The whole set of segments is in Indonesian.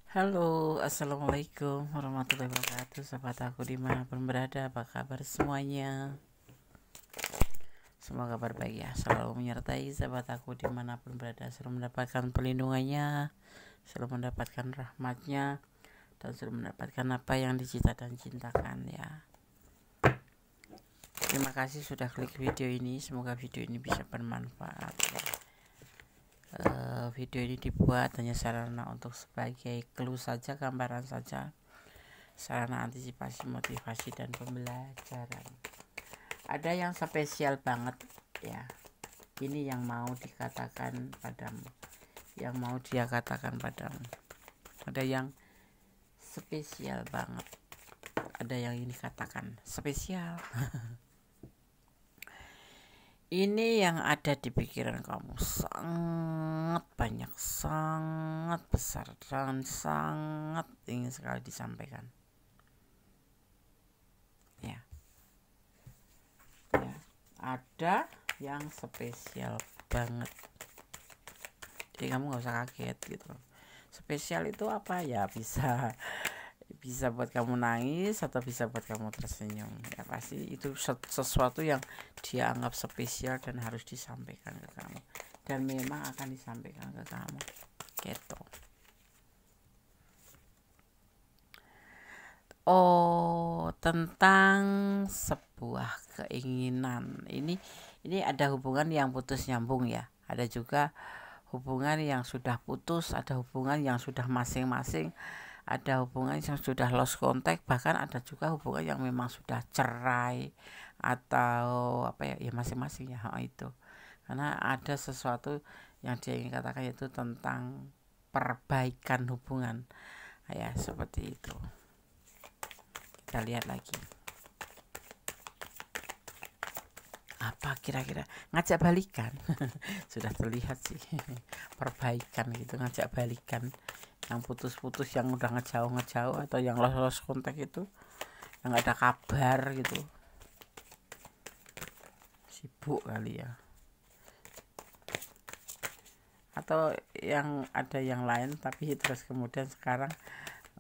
Halo, assalamualaikum warahmatullahi wabarakatuh. Sahabat aku dimanapun berada, apa kabar semuanya? Semoga kabar baik ya, selalu menyertai sahabat aku dimanapun berada, selalu mendapatkan perlindungannya, selalu mendapatkan rahmatnya, dan selalu mendapatkan apa yang dicita dan cintakan ya. Terima kasih sudah klik video ini, semoga video ini bisa bermanfaat ya. Video ini dibuat hanya sarana untuk sebagai clue saja, gambaran saja, sarana antisipasi, motivasi, dan pembelajaran. Ada yang spesial banget ya, ini yang mau dikatakan padamu, yang mau dia katakan padamu. Ada yang spesial banget, ada yang ini katakan spesial. Ini yang ada di pikiran kamu sangat banyak, sangat besar, dan sangat ingin sekali disampaikan. Ya, ada yang spesial banget. Jadi kamu nggak usah kaget gitu. Spesial itu apa ya? Bisa buat kamu nangis atau bisa buat kamu tersenyum. Ya pasti itu sesuatu yang dia anggap spesial dan harus disampaikan ke kamu, dan memang akan disampaikan ke kamu gitu. Oh, tentang sebuah keinginan. Ini ada hubungan yang putus nyambung ya. Ada juga hubungan yang sudah putus, ada hubungan yang sudah masing-masing, ada hubungan yang sudah lost contact, bahkan ada juga hubungan yang memang sudah cerai atau apa ya masing-masing ya itu. Karena ada sesuatu yang dia ingin katakan, yaitu tentang perbaikan hubungan ya, seperti itu. Kita lihat lagi, apa kira-kira ngajak balikan. Sudah terlihat sih perbaikan gitu, ngajak balikan. Yang putus-putus, yang udah ngejauh atau yang lost kontak itu, yang gak ada kabar gitu, sibuk kali ya, atau yang ada yang lain tapi terus kemudian sekarang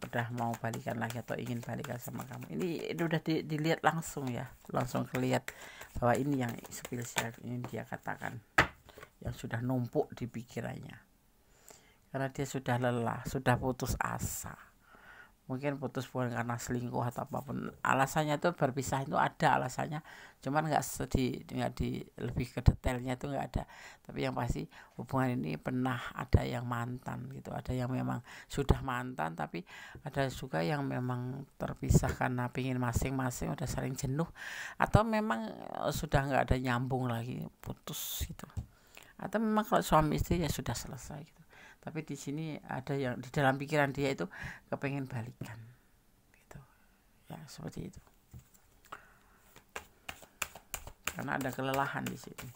udah mau balikan lagi atau ingin balikan sama kamu. Ini udah dilihat langsung ya, langsung kelihatan bahwa ini yang spesial, ini dia katakan, yang sudah numpuk di pikirannya. Karena dia sudah lelah, sudah putus asa. Mungkin putus bukan karena selingkuh atau apapun. Alasannya itu berpisah itu ada alasannya, cuman nggak di lebih ke detailnya itu nggak ada. Tapi yang pasti hubungan ini pernah ada yang mantan gitu, ada yang memang sudah mantan, tapi ada juga yang memang terpisah karena pingin masing-masing, udah saling jenuh, atau memang sudah nggak ada nyambung lagi, putus gitu. Atau memang kalau suami istri ya sudah selesai gitu. Tapi di sini ada yang di dalam pikiran dia itu kepengen balikan gitu ya, seperti itu. Karena ada kelelahan di sini,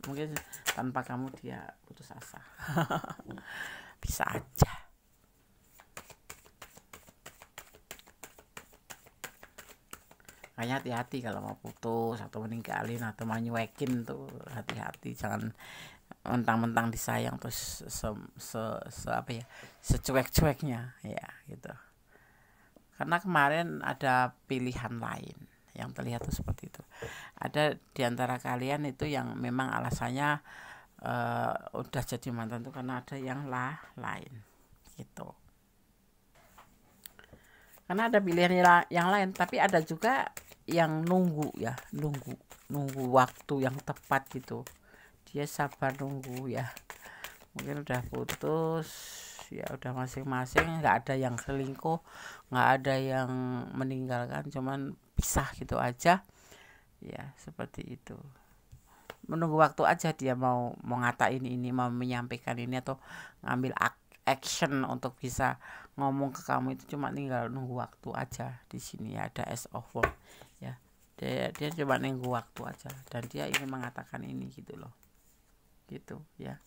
mungkin tanpa kamu dia putus asa. Bisa aja. Makanya hati-hati kalau mau putus atau meninggalin atau mau nyuekin tuh, hati-hati, jangan mentang-mentang disayang terus secuek-cueknya ya gitu. Karena kemarin ada pilihan lain yang terlihat tuh seperti itu. Ada diantara kalian itu yang memang alasannya udah jadi mantan tuh karena ada yang lain gitu. Karena ada pilihan yang lain, tapi ada juga yang nunggu ya, nunggu waktu yang tepat gitu. Dia sabar nunggu ya, mungkin udah putus ya, udah masing-masing, nggak ada yang selingkuh, nggak ada yang meninggalkan, cuman pisah gitu aja ya, seperti itu. Menunggu waktu aja dia mau ngatain ini, mau menyampaikan ini, atau ngambil action untuk bisa ngomong ke kamu, itu cuma tinggal nunggu waktu aja. Di sini ya ada as of work ya, dia cuma nunggu waktu aja, dan dia ingin mengatakan ini gitu loh, gitu ya.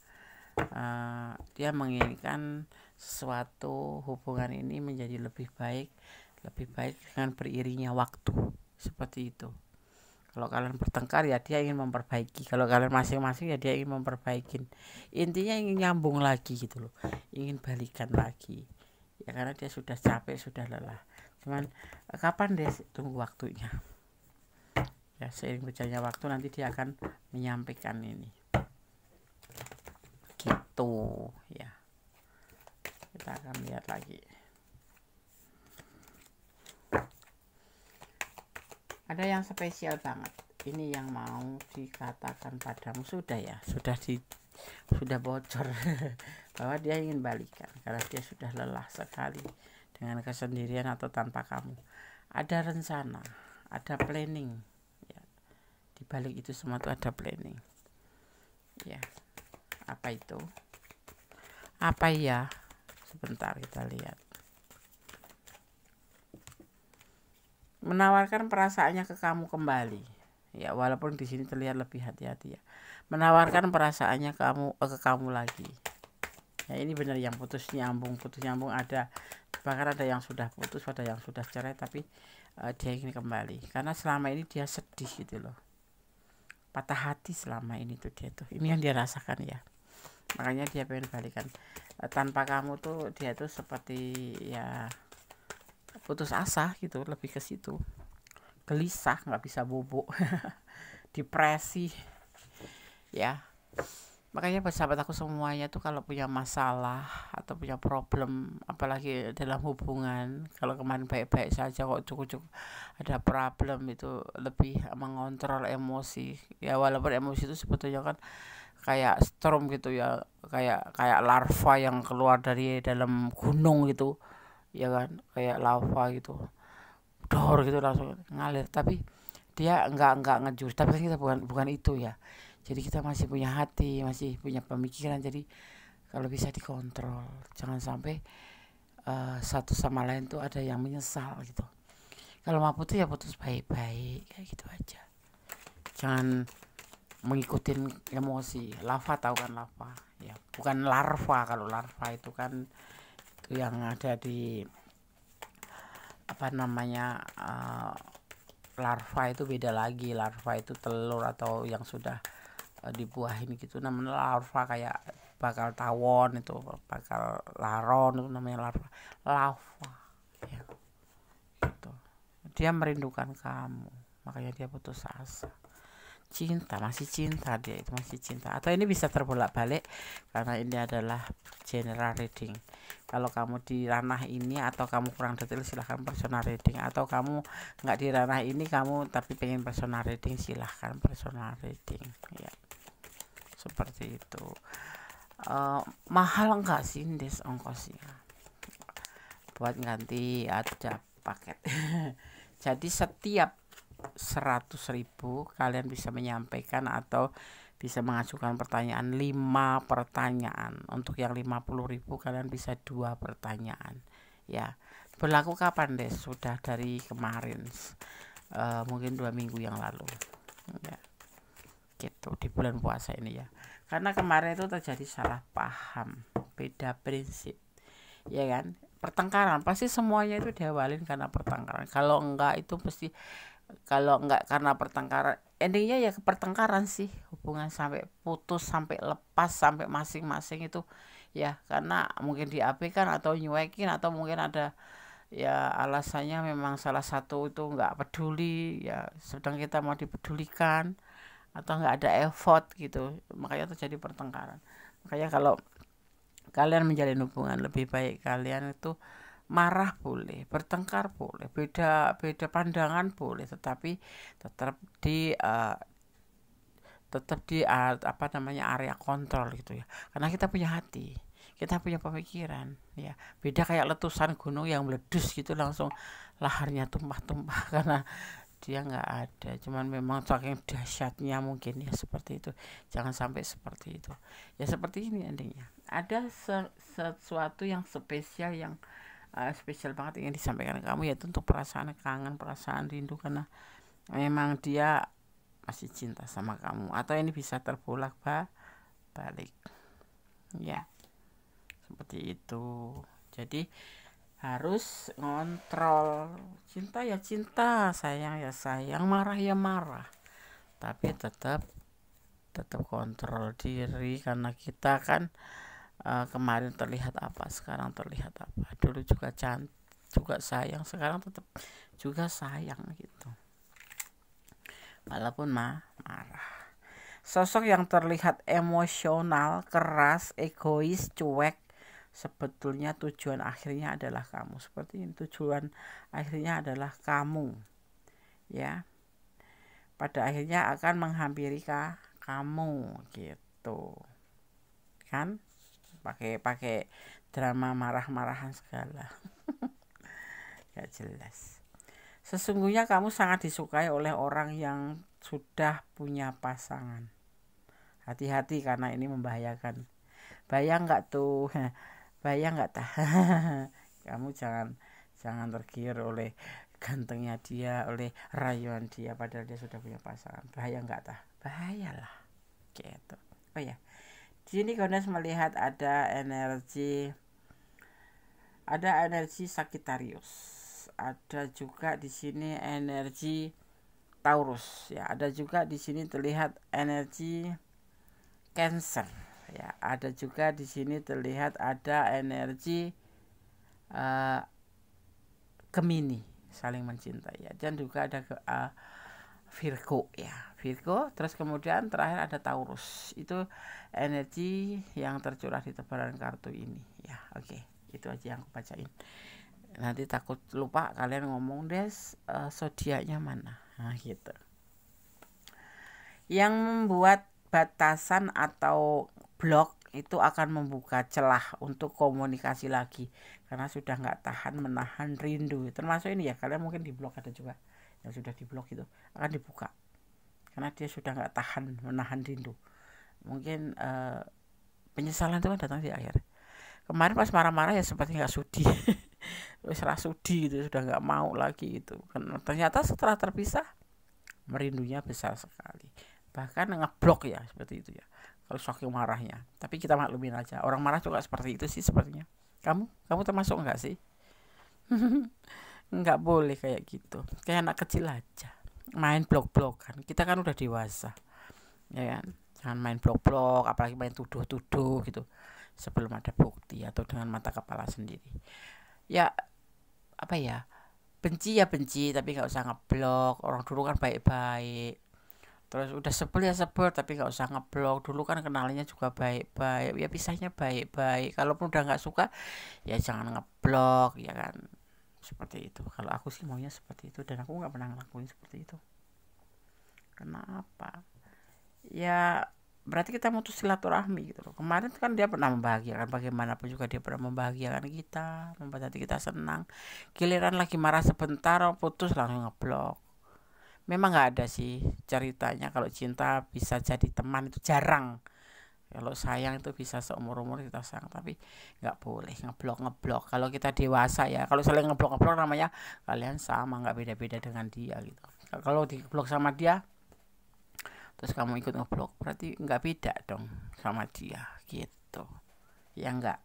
Dia menginginkan sesuatu hubungan ini menjadi lebih baik dengan beriringnya waktu, seperti itu. Kalau kalian bertengkar ya dia ingin memperbaiki, kalau kalian masing-masing ya dia ingin memperbaiki. Intinya ingin nyambung lagi gitu loh, ingin balikan lagi ya, karena dia sudah capek, sudah lelah. Cuman kapan deh, tunggu waktunya ya, seiring berjalannya waktu nanti dia akan menyampaikan ini gitu ya. Kita akan lihat lagi. Ada yang spesial banget. Ini yang mau dikatakan padamu sudah ya, sudah bocor bahwa dia ingin balikan karena dia sudah lelah sekali dengan kesendirian atau tanpa kamu. Ada rencana, ada planning ya. Di balik itu semua itu ada planning. Ya. Apa itu? Apa ya? Sebentar kita lihat. Menawarkan perasaannya ke kamu kembali. Ya, walaupun di sini terlihat lebih hati-hati ya. Menawarkan perasaannya ke kamu lagi. Ya, ini benar yang putus nyambung ada. Bahkan ada yang sudah putus, ada yang sudah cerai, tapi dia ingin kembali. Karena selama ini dia sedih gitu loh. Patah hati selama ini tuh dia tuh. Ini yang dia rasakan ya. Makanya dia pengen balikan. Tanpa kamu tuh dia tuh seperti ya putus asa gitu, lebih ke situ, gelisah, nggak bisa bobok, depresi ya. Makanya sahabat aku semuanya tuh kalau punya masalah atau punya problem, apalagi dalam hubungan, kalau kemarin baik-baik saja kok cukup ada problem, itu lebih mengontrol emosi ya. Walaupun emosi itu sebetulnya kan kayak storm gitu ya, kayak larva yang keluar dari dalam gunung gitu ya kan, kayak lava gitu, dor gitu langsung ngalir. Tapi dia enggak ngejurus, tapi kan kita bukan itu ya. Jadi kita masih punya hati, masih punya pemikiran. Jadi kalau bisa dikontrol, jangan sampai satu sama lain tuh ada yang menyesal gitu. Kalau mau putus ya putus baik-baik kayak gitu aja, jangan mengikutin emosi. Lava, tahu kan lava ya, bukan larva. Kalau larva itu kan itu yang ada di apa namanya, larva itu beda lagi. Larva itu telur atau yang sudah dibuahin gitu namanya larva, kayak bakal tawon itu, bakal laron itu namanya larva ya gitu. Dia merindukan kamu, makanya dia putus asa. Masih cinta, dia itu masih cinta. Atau ini bisa terbolak-balik karena ini adalah general reading. Kalau kamu di ranah ini atau kamu kurang detail, silahkan personal reading. Atau kamu nggak di ranah ini, kamu tapi pengen personal reading, silahkan personal reading ya. Seperti itu. Mahal enggak sih des ongkosnya buat ganti ada paket. Jadi setiap 100.000 kalian bisa menyampaikan atau bisa mengajukan pertanyaan 5 pertanyaan. Untuk yang 50.000 kalian bisa 2 pertanyaan ya. Berlaku kapan deh? Sudah dari kemarin, mungkin 2 minggu yang lalu ya, gitu, di bulan puasa ini ya. Karena kemarin itu terjadi salah paham, beda prinsip ya kan. Pertengkaran pasti semuanya itu diawalin karena pertengkaran. Kalau enggak itu pasti, kalau enggak karena pertengkaran, endingnya ya ke pertengkaran sih. Hubungan sampai putus, sampai lepas, sampai masing-masing itu ya karena mungkin diabaikan atau nyuekin, atau mungkin ada ya alasannya memang salah satu itu enggak peduli ya, sedang kita mau dipedulikan, atau enggak ada effort gitu, makanya terjadi pertengkaran. Makanya kalau kalian menjalin hubungan, lebih baik kalian itu marah boleh, bertengkar boleh, beda pandangan boleh, tetapi tetap di apa namanya, area kontrol gitu ya. Karena kita punya hati, kita punya pemikiran ya. Beda kayak letusan gunung yang meletus gitu, langsung laharnya tumpah-tumpah karena dia nggak ada. Cuman memang saking dahsyatnya mungkin ya, seperti itu. Jangan sampai seperti itu ya. Seperti ini endingnya, ada sesuatu yang spesial, yang spesial banget ingin disampaikan ke kamu, yaitu untuk perasaan kangen, perasaan rindu, karena memang dia masih cinta sama kamu. Atau ini bisa terbolak balik ya, seperti itu. Jadi harus ngontrol. Cinta ya cinta, sayang ya sayang, marah ya marah, tapi tetap kontrol diri, karena kita kan Kemarin terlihat apa, sekarang terlihat apa. Dulu juga cantik, juga sayang, sekarang tetap juga sayang gitu, walaupun marah. Sosok yang terlihat emosional, keras, egois, cuek, sebetulnya tujuan akhirnya adalah kamu. Seperti ini, tujuan akhirnya adalah kamu, ya. Pada akhirnya akan menghampiri kamu gitu, kan? Pakai drama marah-marahan segala. Gak jelas. Sesungguhnya kamu sangat disukai oleh orang yang sudah punya pasangan. Hati-hati karena ini membahayakan. Bayang nggak tuh? Bayang nggak tah? Kamu jangan tergiur oleh gantengnya dia, oleh rayuan dia, padahal dia sudah punya pasangan. Bahaya nggak tah? Bahayalah. Gitu. Oh ya. Di sini Gones melihat ada energi Sagittarius. Ada juga di sini energi Taurus, ya. Ada juga di sini terlihat energi Cancer, ya. Ada juga di sini terlihat ada energi Gemini, saling mencintai, ya. Dan juga ada Virgo, ya. Virgo, terus kemudian terakhir ada Taurus. Itu energi yang tercurah di tebaran kartu ini, ya. Oke, itu aja yang aku bacain. Nanti takut lupa kalian ngomong, Des, zodiaknya mana? Nah, gitu. Yang membuat batasan atau blok itu akan membuka celah untuk komunikasi lagi, karena sudah nggak tahan menahan rindu. Termasuk ini ya, kalian mungkin di blok, ada juga yang sudah di blok, itu akan dibuka karena dia sudah nggak tahan menahan rindu. Mungkin penyesalan itu kan datang di akhir. Kemarin pas marah-marah ya seperti nggak sudi. Serah sudi gitu, sudah nggak mau lagi itu. Ternyata setelah terpisah merindunya besar sekali, bahkan ngeblok, ya, seperti itu ya, kalau saking marahnya. Tapi kita maklumin aja, orang marah juga seperti itu sih sepertinya. Kamu termasuk enggak sih? Enggak boleh kayak gitu, kayak anak kecil aja main blok-blokan. Kita kan udah dewasa, ya kan? Jangan main blok-blok, apalagi main tuduh-tuduh gitu sebelum ada bukti atau dengan mata kepala sendiri. Ya, apa ya, benci ya benci, tapi nggak usah ngeblok. Orang dulu kan baik-baik, terus udah sebel ya sebel, tapi nggak usah ngeblok. Dulu kan kenalnya juga baik-baik, ya pisahnya baik-baik. Kalaupun udah nggak suka ya jangan ngeblok, ya kan. Seperti itu. Kalau aku sih maunya seperti itu, dan aku nggak pernah ngelakuin seperti itu. Kenapa? Ya berarti kita mutus silaturahmi gitu loh. Kemarin kan dia pernah membahagiakan, bagaimanapun juga dia pernah membahagiakan kita, membuat hati kita senang. Giliran lagi marah sebentar, putus langsung ngeblok. Memang nggak ada sih ceritanya kalau cinta bisa jadi teman, itu jarang. Kalau sayang itu bisa seumur-umur kita sayang, tapi nggak boleh ngeblok. Kalau kita dewasa ya, kalau saling ngeblok namanya kalian sama, nggak beda-beda dengan dia gitu. Kalau diblok sama dia terus kamu ikut ngeblok, berarti nggak beda dong sama dia gitu, ya enggak.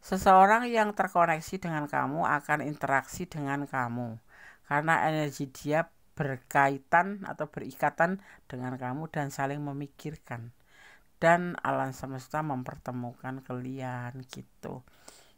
Seseorang yang terkoneksi dengan kamu akan interaksi dengan kamu karena energi dia berkaitan atau berikatan dengan kamu dan saling memikirkan, dan alam semesta mempertemukan kalian gitu.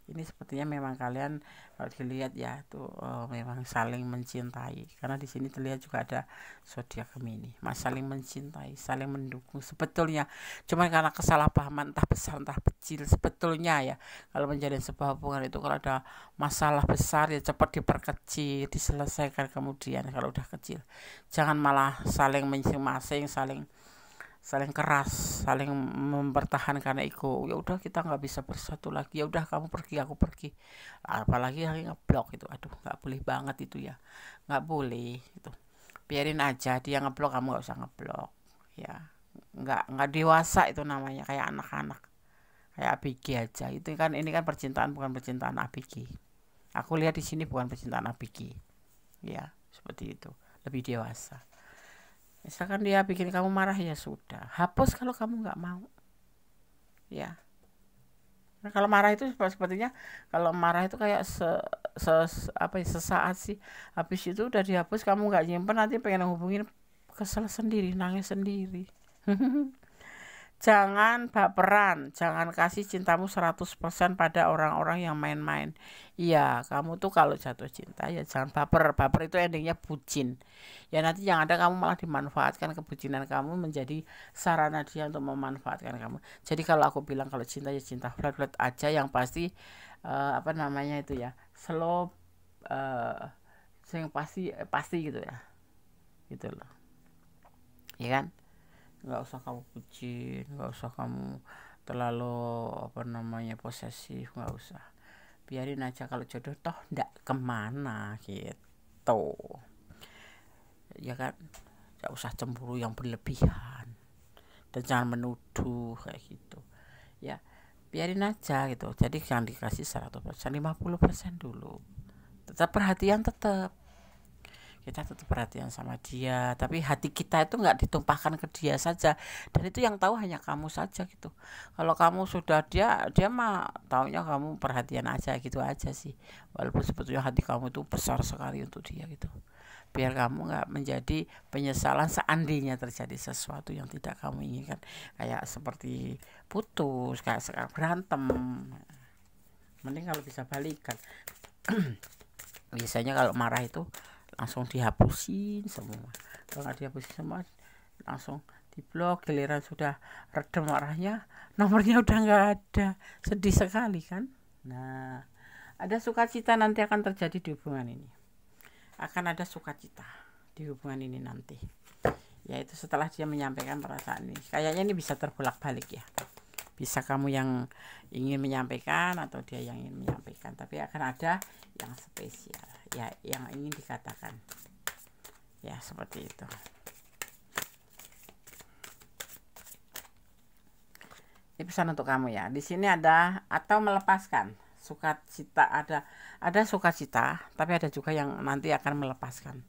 Ini sepertinya memang kalian kalau dilihat ya tuh memang saling mencintai, karena di sini terlihat juga ada zodiak Gemini. Mas saling mencintai, saling mendukung sebetulnya. Cuma karena kesalahpahaman entah besar entah kecil sebetulnya ya. Kalau menjalin sebuah hubungan itu kalau ada masalah besar ya cepat diperkecil, diselesaikan kemudian kalau udah kecil. Jangan malah saling masing-masing, saling keras, saling mempertahankan ego. Ya udah kita nggak bisa bersatu lagi, ya udah kamu pergi aku pergi. Apalagi lagi ngeblok itu, aduh nggak boleh banget itu ya, nggak boleh itu. Biarin aja dia ngeblok, kamu nggak usah ngeblok, ya. Nggak dewasa itu namanya, kayak anak-anak, kayak ABG aja. Itu kan ini kan percintaan, bukan percintaan ABG. Aku lihat di sini bukan percintaan ABG, ya seperti itu, lebih dewasa. Misalkan dia bikin kamu marah, ya sudah, hapus kalau kamu nggak mau, ya. Nah, kalau marah itu sepertinya, kalau marah itu kayak sesaat sih, habis itu udah dihapus, kamu nggak nyimpen, nanti pengen hubungin kesel sendiri, nangis sendiri. Jangan baperan, jangan kasih cintamu 100% pada orang-orang yang main-main. Iya, kamu tuh kalau jatuh cinta ya jangan baper. Baper itu endingnya bucin. Ya nanti yang ada kamu malah dimanfaatkan, kebucinan kamu menjadi sarana dia untuk memanfaatkan kamu. Jadi kalau aku bilang kalau cinta ya cinta flat-flat aja, yang pasti apa namanya itu ya, slow, yang pasti pasti gitu ya. Gitu loh. Ya kan? Nggak usah kamu bucin, nggak usah kamu terlalu apa namanya posesif, nggak usah, biarin aja, kalau jodoh toh ndak kemana gitu ya kan. Nggak usah cemburu yang berlebihan dan jangan menuduh kayak gitu ya, biarin aja gitu. Jadi jangan dikasih 100%, 50% dulu, tetap perhatian, tetap kita tetap perhatian sama dia, tapi hati kita itu nggak ditumpahkan ke dia saja, dan itu yang tahu hanya kamu saja gitu. Kalau kamu sudah, dia mah taunya kamu perhatian aja gitu aja sih, walaupun sebetulnya hati kamu itu besar sekali untuk dia gitu. Biar kamu nggak menjadi penyesalan seandainya terjadi sesuatu yang tidak kamu inginkan, kayak seperti putus, kayak sekarang berantem. Mending kalau bisa balikan. Biasanya kalau marah itu langsung dihapusin semua, kalau nggak dihapusin semua langsung diblok. Giliran sudah redem marahnya, nomornya udah nggak ada, sedih sekali kan. Nah, ada sukacita nanti akan terjadi di hubungan ini, akan ada sukacita di hubungan ini nanti, yaitu setelah dia menyampaikan perasaan ini. Kayaknya ini bisa terbolak-balik ya, bisa kamu yang ingin menyampaikan atau dia yang ingin menyampaikan, tapi akan ada yang spesial ya, yang ingin dikatakan ya, seperti itu. Ini pesan untuk kamu ya. Di sini ada atau melepaskan sukacita, ada sukacita, tapi ada juga yang nanti akan melepaskan.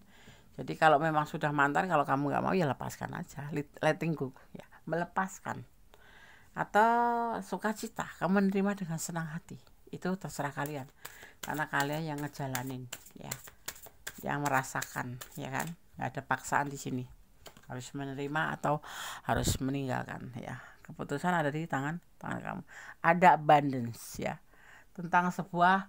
Jadi kalau memang sudah mantan, kalau kamu nggak mau ya lepaskan aja, letting go ya, melepaskan. Atau sukacita, kamu menerima dengan senang hati, itu terserah kalian, karena kalian yang ngejalanin ya, yang merasakan ya kan. Nggak ada paksaan di sini, harus menerima atau harus meninggalkan ya. Keputusan ada di tangan kamu. Ada abundance ya, tentang sebuah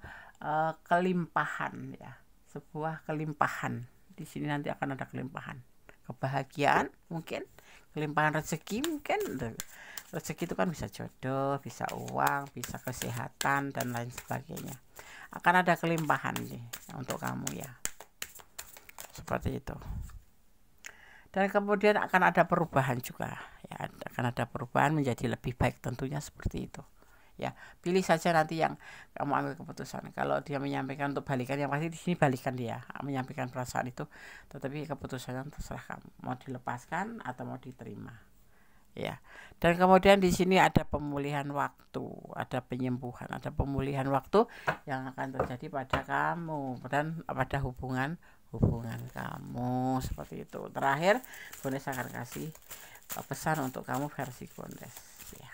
kelimpahan ya, sebuah kelimpahan. Di sini nanti akan ada kelimpahan kebahagiaan, mungkin kelimpahan rezeki, mungkin rezeki itu kan bisa jodoh, bisa uang, bisa kesehatan dan lain sebagainya. Akan ada kelimpahan nih untuk kamu ya, seperti itu. Dan kemudian akan ada perubahan juga ya, akan ada perubahan menjadi lebih baik tentunya, seperti itu ya. Pilih saja nanti yang kamu ambil keputusan. Kalau dia menyampaikan untuk balikan, yang pasti di sini balikan, dia menyampaikan perasaan itu, tetapi keputusannya terserah kamu, mau dilepaskan atau mau diterima ya. Dan kemudian di sini ada pemulihan waktu, ada penyembuhan, ada pemulihan waktu yang akan terjadi pada kamu dan pada hubungan kamu, seperti itu. Terakhir, Gondes akan kasih pesan untuk kamu versi Gondes ya.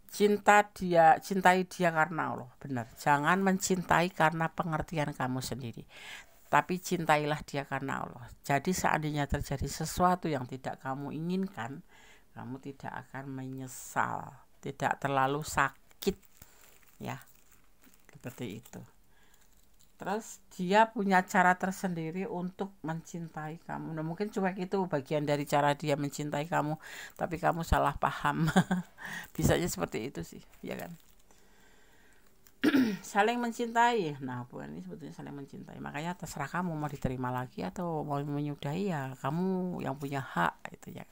Cintai dia karena Allah, benar. Jangan mencintai karena pengertian kamu sendiri, tapi cintailah dia karena Allah. Jadi seandainya terjadi sesuatu yang tidak kamu inginkan, kamu tidak akan menyesal, tidak terlalu sakit ya, seperti itu. Terus dia punya cara tersendiri untuk mencintai kamu. Nah, mungkin cuek itu bagian dari cara dia mencintai kamu, tapi kamu salah paham. Bisanya seperti itu sih, ya kan? Saling mencintai. Nah, hubungan ini sebetulnya saling mencintai. Makanya terserah kamu mau diterima lagi atau mau menyudahi, ya kamu yang punya hak itu ya.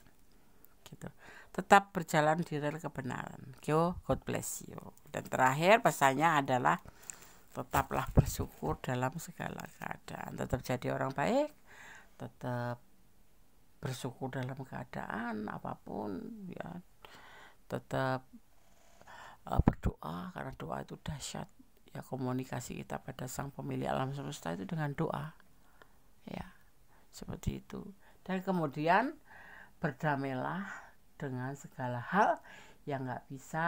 Gitu. Tetap berjalan di rel kebenaran. God bless you. Dan terakhir pesannya adalah tetaplah bersyukur dalam segala keadaan. Tetap jadi orang baik, tetap bersyukur dalam keadaan apapun ya. Tetap berdoa, karena doa itu dahsyat ya. Komunikasi kita pada Sang Pemilik alam semesta itu dengan doa ya, seperti itu. Dan kemudian berdamailah dengan segala hal yang nggak bisa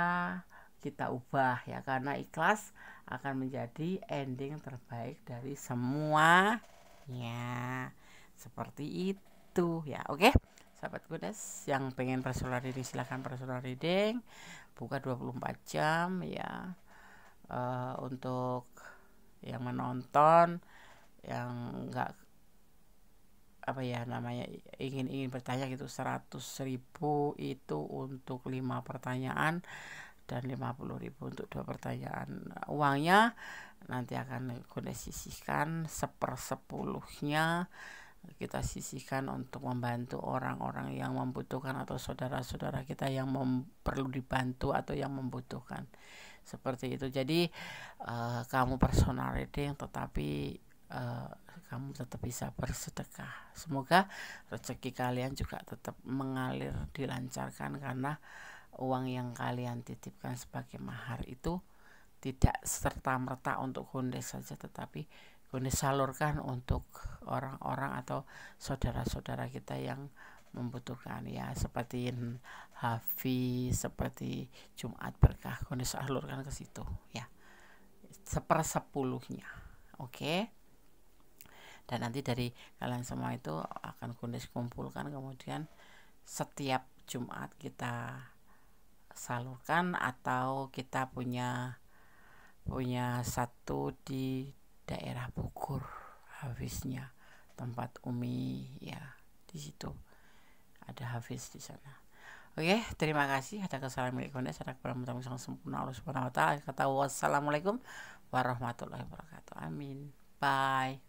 kita ubah ya, karena ikhlas akan menjadi ending terbaik dari semuanya, Seperti itu ya. Oke, sahabat Godes yang pengen personal reading silahkan personal reading, buka 24 jam ya. Untuk yang menonton, yang enggak apa ya namanya ingin bertanya gitu, 100.000 itu untuk 5 pertanyaan dan 50.000 untuk 2 pertanyaan. Uangnya nanti akan Godes sisihkan 1/10-nya, kita sisihkan untuk membantu orang-orang yang membutuhkan atau saudara-saudara kita yang perlu dibantu atau yang membutuhkan, seperti itu. Jadi kamu personal reading tetapi kamu tetap bisa bersedekah. Semoga rezeki kalian juga tetap mengalir dilancarkan, karena uang yang kalian titipkan sebagai mahar itu tidak serta-merta untuk Gondes saja, tetapi Gondes salurkan untuk orang-orang atau saudara-saudara kita yang membutuhkan ya, seperti Hafiz, seperti Jumat Berkah, Gondes salurkan ke situ ya, 1/10-nya. Oke. Dan nanti dari kalian semua itu akan Gondes kumpulkan, kemudian setiap Jumat kita salurkan, atau kita punya satu di daerah Bogor, Hafiznya, tempat Umi ya, di situ ada Hafiz di sana. Oke, terima kasih. Ada kesalahan milik Gondes, ada kekurangan yang sempurna Allah Subhanahu wa taala. Kata wassalamualaikum warahmatullahi wabarakatuh. Amin. Bye.